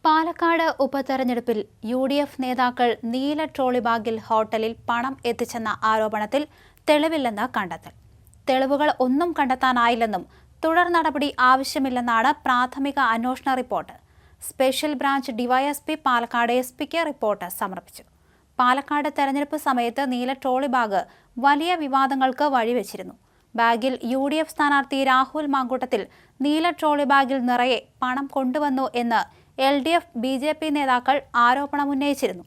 പാലക്കാട് ഉപതെരഞ്ഞെടുപ്പിൽ UDF നേതാക്കൾ നീല ട്രോളി ബാഗിൽ ഹോട്ടലിൽ പണം എത്തിച്ചെന്ന ആരോപണത്തിൽ തെളിവില്ലെന്ന് കണ്ടെത്തൽ. തെളിവുകൾ ഒന്നും കണ്ടെത്താനായില്ലെന്നും തുടർ നടപടി ആവശ്യമില്ലെന്നാണ് പ്രാഥമിക അന്വേഷണ report. Special branch DYSP Palakkad SP-ക്ക് റിപ്പോർട്ട് സമർപ്പിച്ചു. പാലക്കാട് തെരഞ്ഞെടുപ്പ് സമയത്ത് നീല ട്രോളി ബാഗ് വലിയ വിവാദങ്ങൾക്ക് വഴിവെച്ചിരുന്നു. ബാഗിൽ UDF സ്ഥാനാർത്ഥി രാഹുൽ മാങ്കൂട്ടത്തിൽ നീല ട്രോളി ബാഗിൽ നിറയെ പണം കൊണ്ടുവന്നു എന്ന് LDF BJP നേതാക്കൾ ആരോപണമുന്നയിച്ചിരുന്നു.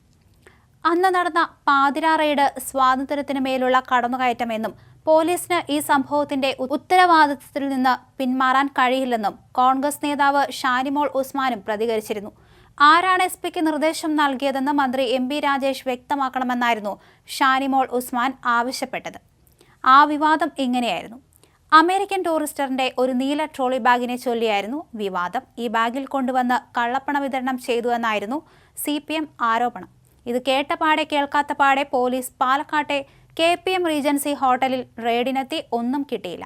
അന്ന് നടന്ന പാതിരാ റെയ്ഡ് സ്വാതന്ത്ര്യത്തിന് മേലുള്ള കടന്നുകയറ്റമെന്നും പോലീസിന് ഈ സംഭവത്തിന്റെ ഉത്തരവാദിത്തത്തിൽ നിന്ന് പിന്മാറാൻ കഴിയില്ലെന്നും കോൺഗ്രസ് നേതാവ് ഷാനിമോൾ ഉസ്മാനും പ്രതികരിച്ചിരുന്നു. ആരാണ് SP-ക്ക് നിർദ്ദേശം നൽകിയതെന്ന് മന്ത്രി MP രാജേഷ് വ്യക്തമാക്കണമെന്നായിരുന്നു ഷാനിമോൾ ഉസ്മാൻ ആവശ്യപ്പെട്ടത്. ആ വിവാദം ഇങ്ങനെയായിരുന്നു. അമേരിക്കൻ ടൂറിസ്റ്ററിന്റെ ഒരു നീല ട്രോളി ബാഗിനെ ചൊല്ലിയായിരുന്നു വിവാദം. ഈ ബാഗിൽ കൊണ്ടുവന്ന് കള്ളപ്പണ വിതരണം ചെയ്തുവെന്നായിരുന്നു CPM ആരോപണം. ഇത് കേട്ടപാടെ കേൾക്കാത്ത പാടെ പോലീസ് പാലക്കാട്ടെ KPM റീജൻസി ഹോട്ടലിൽ റെയ്ഡിനെത്തി ഒന്നും കിട്ടിയില്ല.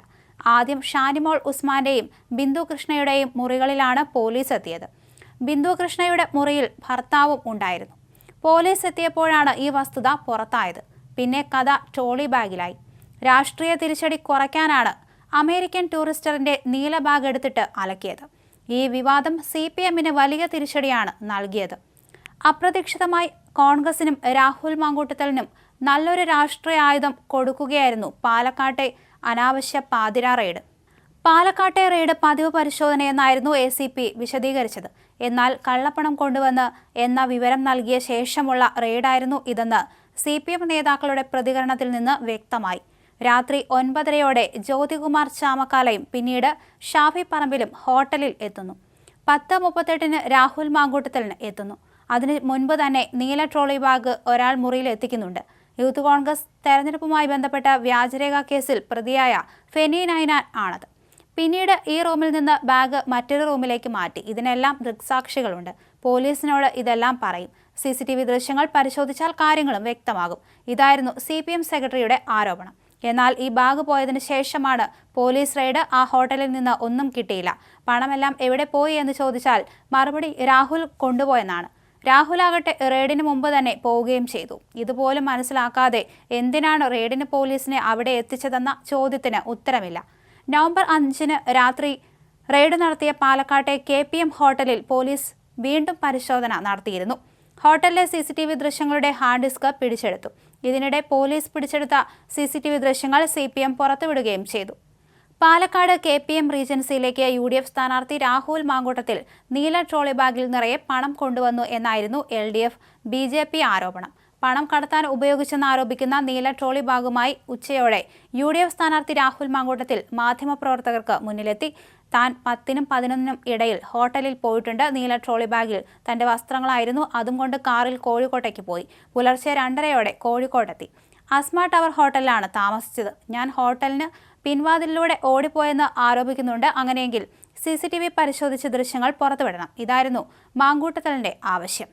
ആദ്യം ഷാനിമോൾ ഉസ്മാന്റെയും ബിന്ദു കൃഷ്ണയുടെയും മുറികളിലാണ് പോലീസ് എത്തിയത്. ബിന്ദു കൃഷ്ണയുടെ മുറിയിൽ ഭർത്താവും ഉണ്ടായിരുന്നു. പോലീസ് എത്തിയപ്പോഴാണ് ഈ വസ്തുത പുറത്തായത്. പിന്നെ കഥ ട്രോളി ബാഗിലായി. രാഷ്ട്രീയ തിരിച്ചടി കുറയ്ക്കാനാണ് അമേരിക്കൻ ടൂറിസ്റ്ററിന്റെ നീല ബാഗ് എടുത്തിട്ട് അലക്കിയത്. ഈ വിവാദം CPM-ന് വലിയ തിരിച്ചടിയാണ് നൽകിയത്. അപ്രതീക്ഷിതമായി കോൺഗ്രസിനും രാഹുൽ മാങ്കൂട്ടത്തലിനും നല്ലൊരു രാഷ്ട്രീയ ആയുധം കൊടുക്കുകയായിരുന്നു പാലക്കാട്ടെ അനാവശ്യ പാതിരാ റെയ്ഡ്. പാലക്കാട്ടെ റെയ്ഡ് പതിവ് പരിശോധനയെന്നായിരുന്നു ACP വിശദീകരിച്ചത്. എന്നാൽ കള്ളപ്പണം കൊണ്ടുവന്ന് എന്ന വിവരം നൽകിയ ശേഷമുള്ള റെയ്ഡായിരുന്നു ഇതെന്ന് CPM നേതാക്കളുടെ പ്രതികരണത്തിൽ നിന്ന് വ്യക്തമായി. രാത്രി 9:30-യോടെ ജ്യോതികുമാർ ചാമക്കാലയും പിന്നീട് ഷാഫി പറമ്പിലും ഹോട്ടലിൽ എത്തുന്നു. 10:38-ന് രാഹുൽ മാങ്കൂട്ടത്തലിന് എത്തുന്നു. അതിന് മുൻപ് തന്നെ നീല ട്രോളി ബാഗ് ഒരാൾ മുറിയിൽ എത്തിക്കുന്നുണ്ട്. യൂത്ത് കോൺഗ്രസ് തെരഞ്ഞെടുപ്പുമായി ബന്ധപ്പെട്ട വ്യാജരേഖ കേസിൽ പ്രതിയായ ഫെനി നൈനാൻ ആണത്. പിന്നീട് ഈ റൂമിൽ നിന്ന് ബാഗ് മറ്റൊരു റൂമിലേക്ക് മാറ്റി. ഇതിനെല്ലാം ദൃക്സാക്ഷികളുണ്ട്. പോലീസിനോട് ഇതെല്ലാം പറയും. CCTV ദൃശ്യങ്ങൾ പരിശോധിച്ചാൽ കാര്യങ്ങളും വ്യക്തമാകും. ഇതായിരുന്നു CPM സെക്രട്ടറിയുടെ ആരോപണം. എന്നാൽ ഈ ബാഗ് പോയതിനു ശേഷമാണ് പോലീസ് റെയ്ഡ്. ആ ഹോട്ടലിൽ നിന്ന് ഒന്നും കിട്ടിയില്ല. പണമെല്ലാം എവിടെ പോയി എന്ന് ചോദിച്ചാൽ മറുപടി രാഹുൽ കൊണ്ടുപോയെന്നാണ്. രാഹുലാകട്ടെ റെയ്ഡിന് മുമ്പ് തന്നെ പോവുകയും ചെയ്തു. ഇതുപോലും മനസ്സിലാക്കാതെ എന്തിനാണ് റെയ്ഡിന് പോലീസിനെ അവിടെ എത്തിച്ചതെന്ന ചോദ്യത്തിന് ഉത്തരമില്ല. നവംബർ 5-ന് രാത്രി റെയ്ഡ് നടത്തിയ പാലക്കാട്ടെ KPM ഹോട്ടലിൽ പോലീസ് വീണ്ടും പരിശോധന നടത്തിയിരുന്നു. ഹോട്ടലിലെ CCTV ദൃശ്യങ്ങളുടെ ഹാർഡ് ഡിസ്ക് പിടിച്ചെടുത്തു. ഇതിനിടെ പോലീസ് പിടിച്ചെടുത്ത CCTV ദൃശ്യങ്ങൾ CPM പുറത്തുവിടുകയും ചെയ്തു. പാലക്കാട് KPM റീജൻസിയിലേക്ക് UDF സ്ഥാനാർത്ഥി രാഹുൽ മാങ്കൂട്ടത്തിൽ നീല ട്രോളി ബാഗിൽ നിറയെ പണം കൊണ്ടുവന്നു എന്നായിരുന്നു LDF BJP ആരോപണം. പണം കടത്താൻ ഉപയോഗിച്ചെന്നാരോപിക്കുന്ന നീല ട്രോളി ബാഗുമായി ഉച്ചയോടെ UDF സ്ഥാനാർത്ഥി രാഹുൽ മാങ്കൂട്ടത്തിൽ മാധ്യമപ്രവർത്തകർക്ക് മുന്നിലെത്തി. താൻ 10-നും 11-നും ഇടയിൽ ഹോട്ടലിൽ പോയിട്ടുണ്ട്. നീല ട്രോളി ബാഗിൽ തന്റെ വസ്ത്രങ്ങളായിരുന്നു. അതും കൊണ്ട് കാറിൽ കോഴിക്കോട്ടേക്ക് പോയി. പുലർച്ചെ 2:30-യോടെ കോഴിക്കോട്ടെത്തി. അസ്മ ടവർ ഹോട്ടലിലാണ് താമസിച്ചത്. ഞാൻ ഹോട്ടലിന് പിൻവാതിലിലൂടെ ഓടിപ്പോയെന്ന് ആരോപിക്കുന്നുണ്ട്. അങ്ങനെയെങ്കിൽ CCTV പരിശോധിച്ച് ദൃശ്യങ്ങൾ പുറത്തുവിടണം. ഇതായിരുന്നു മാങ്കൂട്ടത്തലിന്റെ ആവശ്യം.